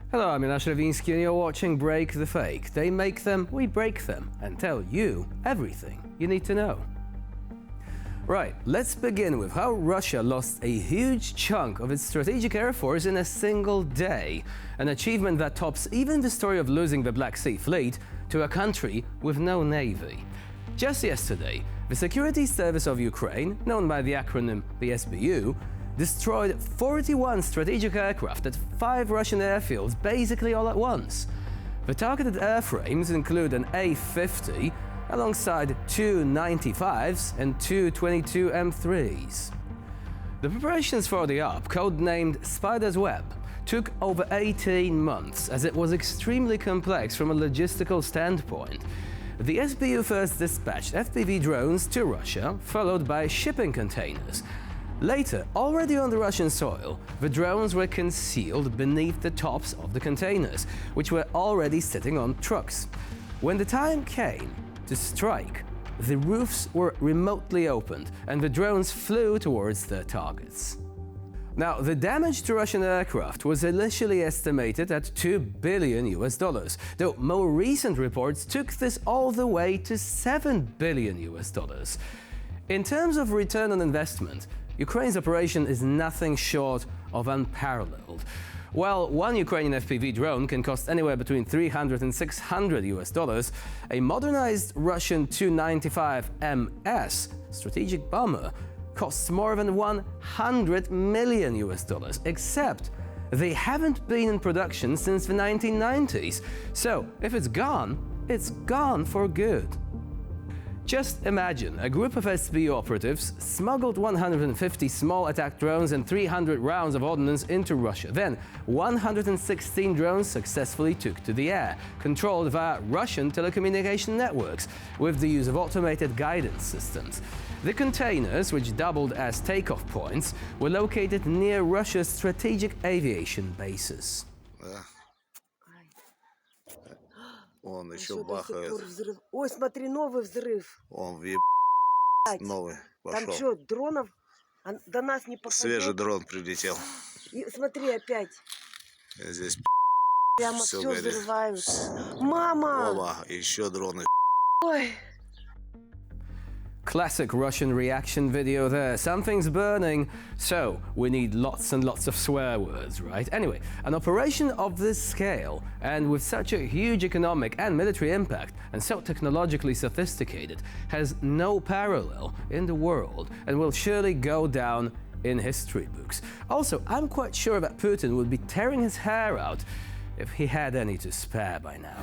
Hello, I'm Jonasz Rewinski and you're watching Break the Fake. They make them, we break them, and tell you everything you need to know. Right, let's begin with how Russia lost a huge chunk of its strategic air force in a single day, an achievement that tops even the story of losing the Black Sea Fleet to a country with no navy. Just yesterday, the Security Service of Ukraine, known by the acronym the SBU, destroyed 41 strategic aircraft at 5 Russian airfields basically all at once. The targeted airframes include an A-50 alongside 2 95s and 2 22 M3s. The preparations for the op, codenamed Spider's Web, took over 18 months as it was extremely complex from a logistical standpoint. The SBU first dispatched FPV drones to Russia, followed by shipping containers. Later, already on the Russian soil, the drones were concealed beneath the tops of the containers, which were already sitting on trucks. When the time came to strike, the roofs were remotely opened and the drones flew towards their targets. Now, the damage to Russian aircraft was initially estimated at $2 billion, though more recent reports took this all the way to $7 billion. In terms of return on investment, Ukraine's operation is nothing short of unparalleled. While one Ukrainian FPV drone can cost anywhere between $300 and $600, a modernized Russian Tu-95MS strategic bomber costs more than $100 million, except they haven't been in production since the 1990s. So if it's gone for good. Just imagine a group of SBU operatives smuggled 150 small attack drones and 300 rounds of ordnance into Russia. Then 116 drones successfully took to the air, controlled via Russian telecommunication networks, with the use of automated guidance systems. The containers, which doubled as takeoff points, were located near Russia's strategic aviation bases. Он еще бахает. Ой, смотри, новый взрыв. Он новый пошел. Там что, дронов до нас не попадет? Свежий дрон прилетел. И, смотри, опять. Здесь прямо все взрывают. Мама! Оба, еще дроны. Ой. Classic Russian reaction video there. Something's burning, so we need lots and lots of swear words, right? Anyway, an operation of this scale, and with such a huge economic and military impact, and so technologically sophisticated, has no parallel in the world, and will surely go down in history books. Also, I'm quite sure that Putin would be tearing his hair out if he had any to spare by now.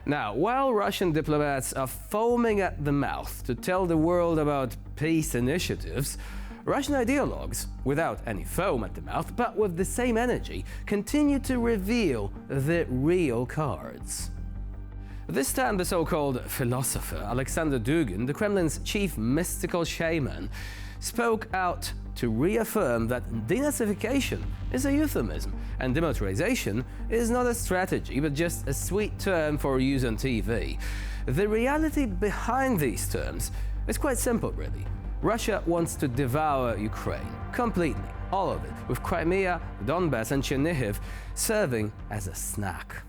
Now, while Russian diplomats are foaming at the mouth to tell the world about peace initiatives, Russian ideologues, without any foam at the mouth, but with the same energy, continue to reveal the real cards. This time, the so-called philosopher Alexander Dugin, the Kremlin's chief mystical shaman, spoke out to reaffirm that denazification is a euphemism and demilitarization is not a strategy but just a sweet term for use on TV. The reality behind these terms is quite simple, really. Russia wants to devour Ukraine completely, all of it, with Crimea, Donbass and Chernihiv serving as a snack.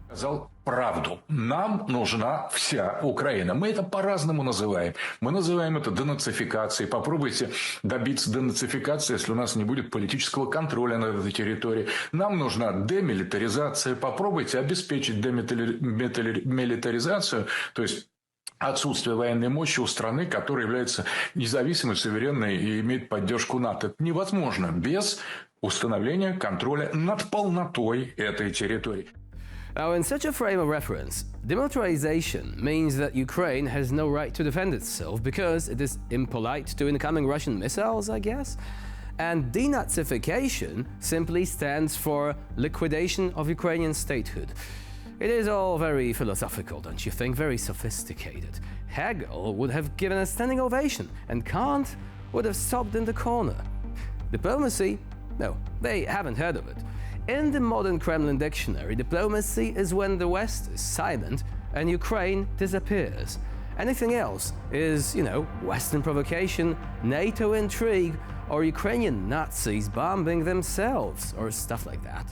Сказал правду. Нам нужна вся Украина. Мы это по-разному называем. Мы называем это денацификацией. Попробуйте добиться денацификации, если у нас не будет политического контроля над этой территорией. Нам нужна демилитаризация. Попробуйте обеспечить демилитаризацию, то есть отсутствие военной мощи у страны, которая является независимой, суверенной и имеет поддержку НАТО. Это невозможно без установления контроля над полнотой этой территории. Now, in such a frame of reference, demilitarization means that Ukraine has no right to defend itself because it is impolite to incoming Russian missiles, I guess? And denazification simply stands for liquidation of Ukrainian statehood. It is all very philosophical, don't you think? Very sophisticated. Hegel would have given a standing ovation, and Kant would have sobbed in the corner. Diplomacy? No, they haven't heard of it. In the modern Kremlin dictionary, diplomacy is when the West is silent and Ukraine disappears. Anything else is, Western provocation, NATO intrigue, or Ukrainian Nazis bombing themselves, or stuff like that.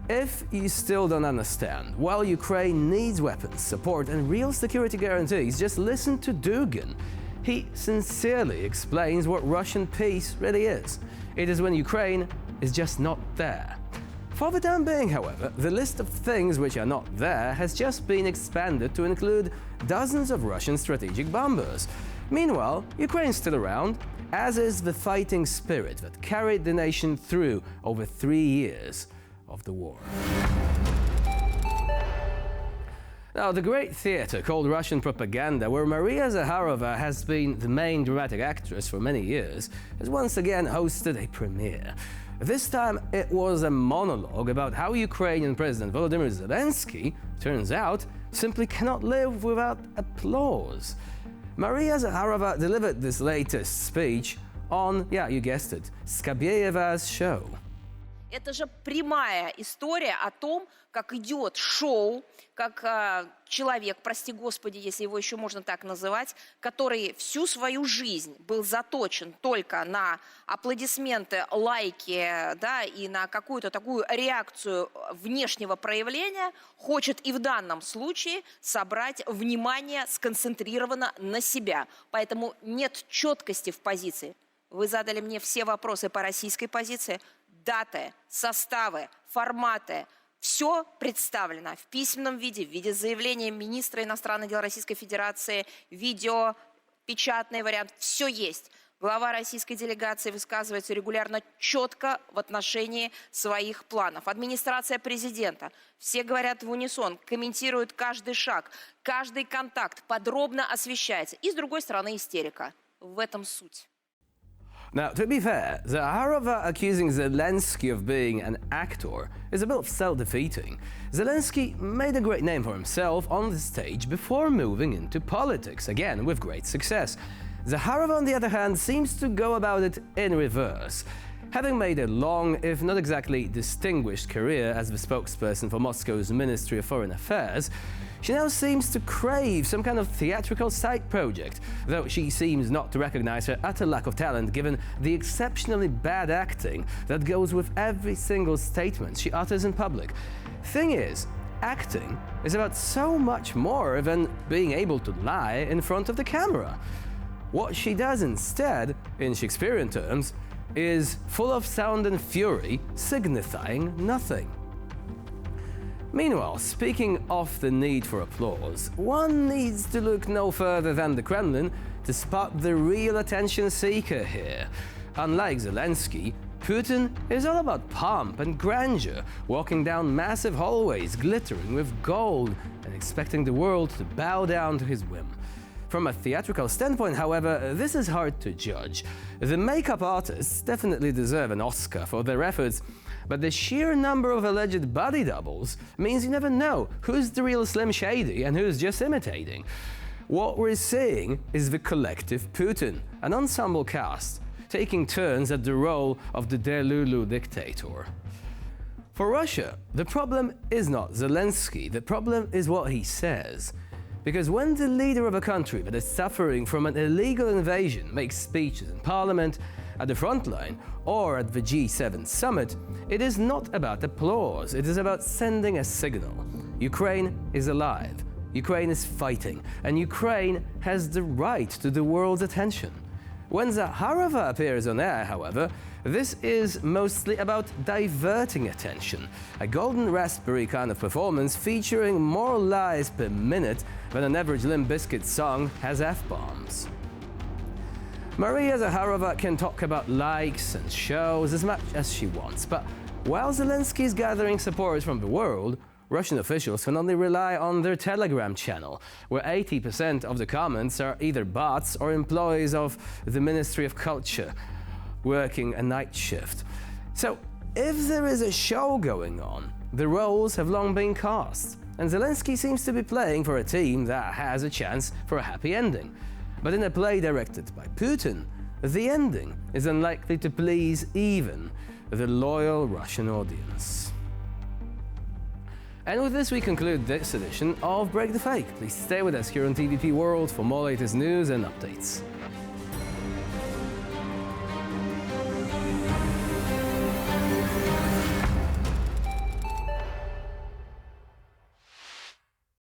If you still don't understand, while Ukraine needs weapons, support, and real security guarantees, just listen to Dugin. He sincerely explains what Russian peace really is. It is when Ukraine is just not there. For the time being, however, the list of things which are not there has just been expanded to include dozens of Russian strategic bombers. Meanwhile, Ukraine's still around, as is the fighting spirit that carried the nation through over 3 years of the war. Now, the great theatre called Russian propaganda, where Maria Zakharova has been the main dramatic actress for many years, has once again hosted a premiere. This time it was a monologue about how Ukrainian President Volodymyr Zelenskyy, turns out, simply cannot live without applause. Maria Zakharova delivered this latest speech on, yeah, you guessed it, Skabyeva's show. Это же прямая история о том, как идет шоу, как человек, прости господи, если его еще можно так называть, который всю свою жизнь был заточен только на аплодисменты, лайки, да, и на какую-то такую реакцию внешнего проявления, хочет и в данном случае собрать внимание сконцентрированно на себя. Поэтому нет четкости в позиции. Вы задали мне все вопросы по российской позиции. Даты, составы, форматы. Все представлено в письменном виде, в виде заявления министра иностранных дел Российской Федерации, видео, печатный вариант. Все есть. Глава российской делегации высказывается регулярно четко в отношении своих планов. Администрация президента. Все говорят в унисон, комментируют каждый шаг, каждый контакт, подробно освещается. И, с другой стороны, истерика. В этом суть. Now, to be fair, Zakharova accusing Zelenskyy of being an actor is a bit self-defeating. Zelenskyy made a great name for himself on the stage before moving into politics, again with great success. Zakharova, on the other hand, seems to go about it in reverse. Having made a long, if not exactly distinguished career as the spokesperson for Moscow's Ministry of Foreign Affairs, she now seems to crave some kind of theatrical side project, though she seems not to recognize her utter lack of talent given the exceptionally bad acting that goes with every single statement she utters in public. Thing is, acting is about so much more than being able to lie in front of the camera. What she does instead, in Shakespearean terms, is full of sound and fury, signifying nothing. Meanwhile, speaking of the need for applause, one needs to look no further than the Kremlin to spot the real attention seeker here. Unlike Zelenskyy, Putin is all about pomp and grandeur, walking down massive hallways glittering with gold and expecting the world to bow down to his whim. From a theatrical standpoint, however, this is hard to judge. The makeup artists definitely deserve an Oscar for their efforts, but the sheer number of alleged body doubles means you never know who's the real Slim Shady and who's just imitating. What we're seeing is the collective Putin, an ensemble cast, taking turns at the role of the Delulu dictator. For Russia, the problem is not Zelenskyy, the problem is what he says. Because when the leader of a country that is suffering from an illegal invasion makes speeches in parliament, at the front line, or at the G7 summit, it is not about applause, it is about sending a signal. Ukraine is alive, Ukraine is fighting, and Ukraine has the right to the world's attention. When Zakharova appears on air, however, this is mostly about diverting attention, a golden raspberry kind of performance featuring more lies per minute than an average Limp Bizkit song has F-bombs. Maria Zakharova can talk about likes and shows as much as she wants, but while Zelenskyy is gathering support from the world, Russian officials can only rely on their Telegram channel, where 80% of the comments are either bots or employees of the Ministry of Culture, working a night shift. So, if there is a show going on, the roles have long been cast, and Zelenskyy seems to be playing for a team that has a chance for a happy ending. But in a play directed by Putin, the ending is unlikely to please even the loyal Russian audience. And with this, we conclude this edition of Break the Fake. Please stay with us here on TVP World for more latest news and updates.